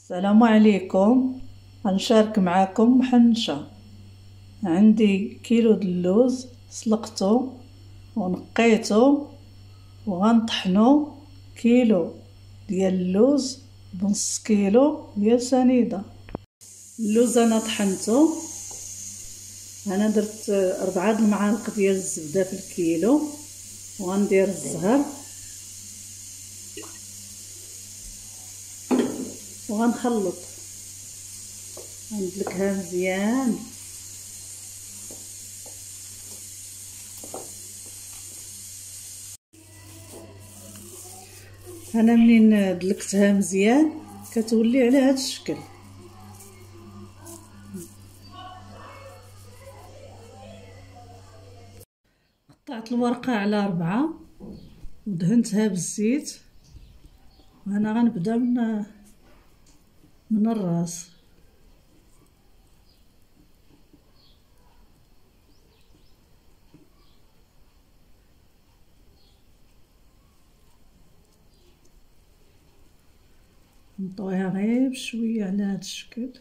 السلام عليكم. غنشارك معاكم محنشة. عندي كيلو د اللوز سلقته ونقيته وغنطحنو كيلو ديال اللوز بنص كيلو ديال سنيده. اللوز انا طحنته، انا درت 4 المعالق ديال الزبده في الكيلو، وغندير الزهر وغنخلط، غندلكها مزيان. انا منين دلكتها مزيان كتولي على هذا الشكل. قطعت الورقه على 4 ودهنتها بالزيت، وانا غنبدا من الراس. نطويها غير بشويه على هذا الشكل.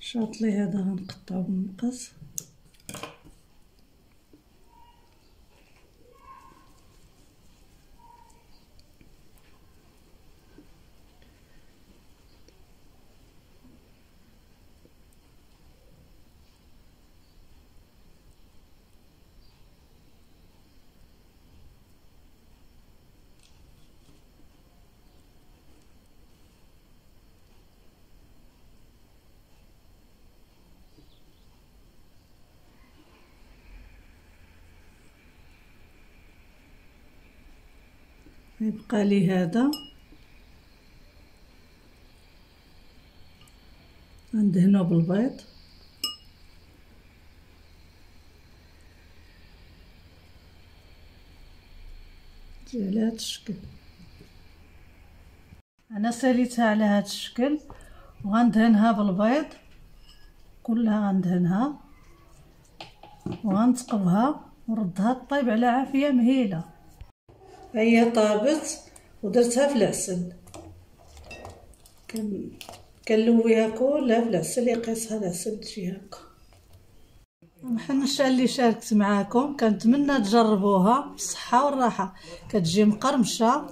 الشاطلي هذا غنقطعو بالمقص. يبقى لي هذا ندهنو بالبيض. تجي على هذا الشكل. انا ساليتها على هذا الشكل وغندهنها بالبيض كلها، غندهنها وغنثقبها ونردها طيب على عافيه مهيله. هي طابت ودرتها في العسل، كنلويها كلها في العسل، يقيسها العسل تجي هكا. محنشة اللي شاركت معاكم، كنتمنى تجربوها بالصحه والراحه، كتجي مقرمشه.